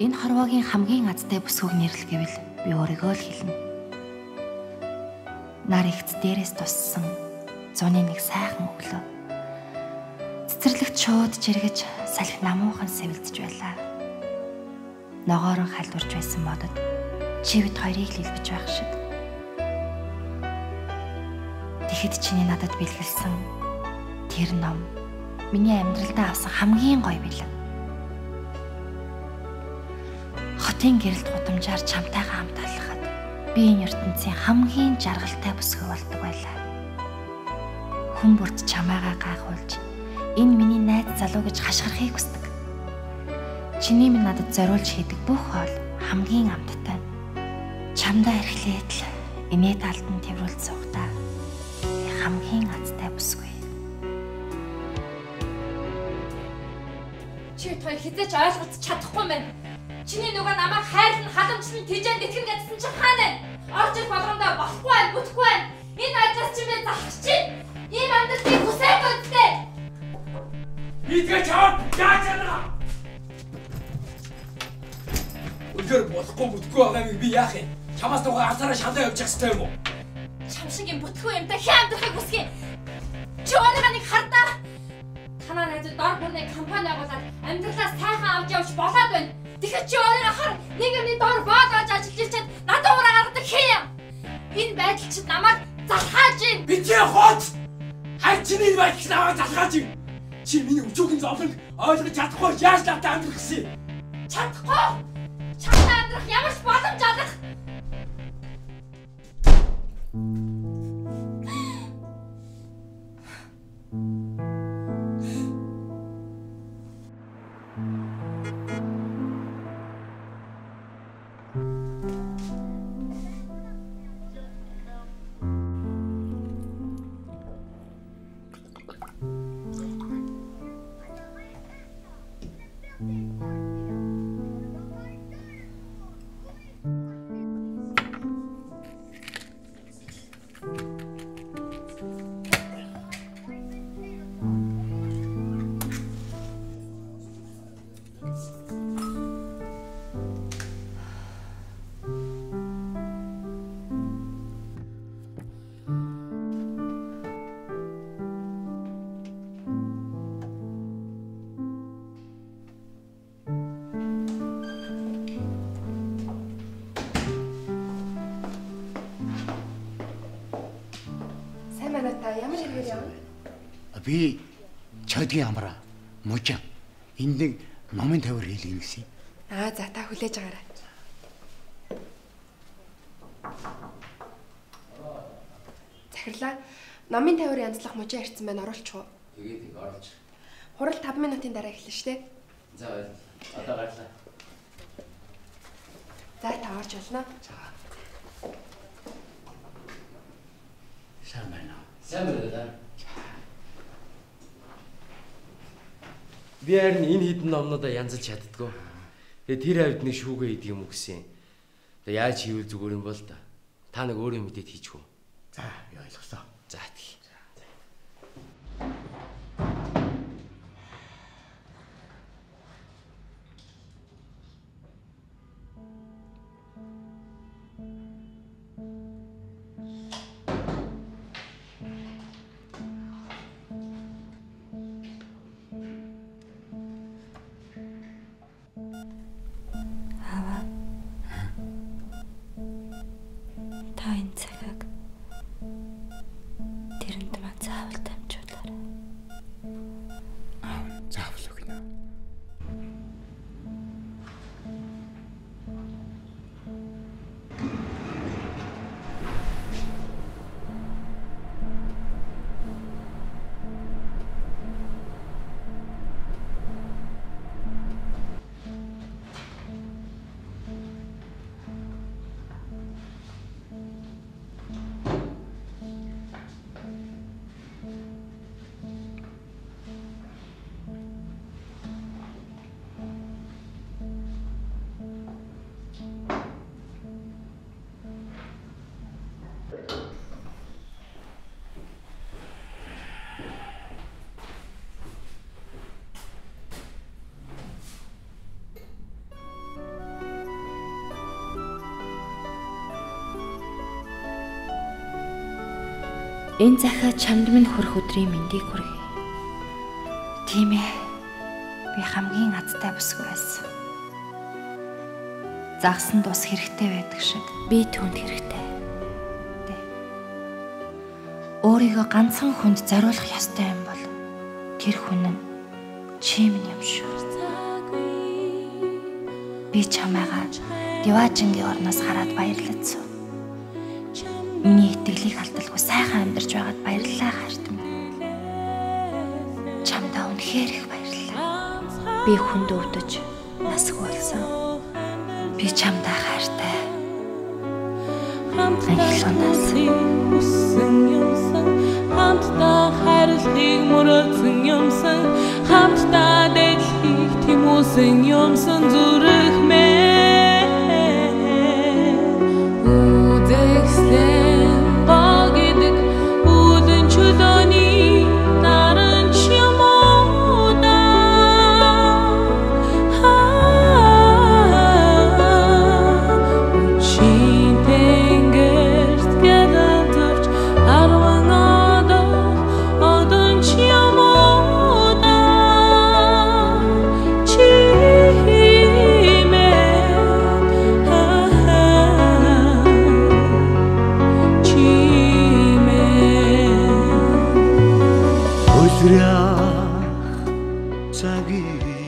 Энэ хорвоогийн хамгийн азтай бүсгүйг нэрлэх гэвэл би өөрийгөө л хэлнэ. Нар ихц дээрээс туссан 101 сайхан өглөө. Цэцэрлэгт шууд жиргэж салхи намуухан сэвэлдэж байлаа. Ногоорон халдварч байсан модод чивэд хоёрыг л илбэж байх шиг. Тэгэхэд чиний надад бэлгэлсэн тэр ном миний амьдралдаа авсан хамгийн гоё бэлэг. Хотын гэрэлт гудамжаар чамтайгаа хамт алхахад би энэ ертөнцийн хамгийн жаргалтай бүсгүй болдог байлаа. Хүн бүрт чамаагаа гайхуулж энэ миний найз залуу гэж хашгирахыг хүсдэг. Чиний минь надад зориулж хийдэг бүх хоол хамгийн амттай. Чамдаа эрхлээд л инээ талд нь тэрвүүлж суухдаа хамгийн азтай бүсгүй. Чи хоёр хизээч ойлгож чадахгүй байна. Чиний нөгөө намайг хайрлан халамжлан тэжээнд итгэн гэдсэн чинь хаана вэ? Орж ирэх болгондоо болохгүй байна, бүтэхгүй байна. Энэ ажлаас чи минь залхаж чинь. Ийм амьдрал би хүсээгүй үстэй. Идгээ чаад яаж яана? Үнээр болохгүй бүтэхгүй байгаа юм би яах юм? Чамаас тухай анхаараа шалаа явж явах хэрэгтэй юм уу? Чам шиг юм бүтэхгүй юмтай хэ амьдрахыг хүсгий. Чи өөрийгөө нэг хардаа. Танаа найзууд дор бүрний компани байгуулад амьдралаа сайхан авч явж болоод байна. Тэгэхээр чи өөрийгөө хар нэг юмны дор боодож ажиллаж ирчихэд надад ураа гаргадаг хэ юм. Энэ байдал чи намайг залхааж байна. Би чи хот. Хай чиний байдал намайг залхааж байна. Чи миний өчүүхэн зовлон ойлгож чадахгүй яаж надад амьдрах гэсэн. Чадахгүй. Чамтай амьдрах ямар ч боломж олох. Ямар хэрэгээр явна? Би чойдгийн амраа мужаа. Энд нэг номын тавир хийлгэн гэсэн. За та хүлээж агаарай. Захирлаа. Номын тавир янзлах мужаа ирсэн байна, оруулчих уу? Тэгээд оруулж. Хурал 5 минутын дараа эхэлнэ шүү дээ. За баярлалаа. Одоо гарлаа. За та орж болно. Сайн байна уу? Сайн байна. Би харин энэ хідэн номнуудаа янзалж чаддгүй. Тэгээ тэр хавьд нэг шүүгээ идэг юм уу гэсэн. Тэгээ яаж хийвэл зүгээр юм бол та нэг өөрөө мэдээд хийчихв. За би ойлгосоо. За тий. Энэ захиа чамд минь хүрэх өдрийн мэндийг хүргэе. Тийм ээ. Би хамгийн азтай бүсгүй байсан. Загсан тус хэрэгтэй байдаг шиг би түүнд хэрэгтэй. Тэ. Өөрийгөө ганцхан хүнд зориулах ёстой юм бол тэр хүн нь чи минь юм шүү. Би чамайгаа Диважингийн орноос хараад баярлалцсан. Миний итгэлийг алдалгүй сайхан амьдарч байгаад баярлалаа харт минь. Чамдаа үнэхээр их баярлалаа. Би хүнд өвдөж насг болсон. Би чамдаа хайртай. Анхлоонаас үсэн юмсан хамтдаа хайрлыг мөрөөдсөн юмсан хамтдаа дэлхийг тэмүүлсэн юмсан зүрх мэн үдэхсэн багидаг үдэн чөлөөний наран чимоода үчин тэнгэрт гэдэнтэрч арванада одон чимоода Озрях цагийг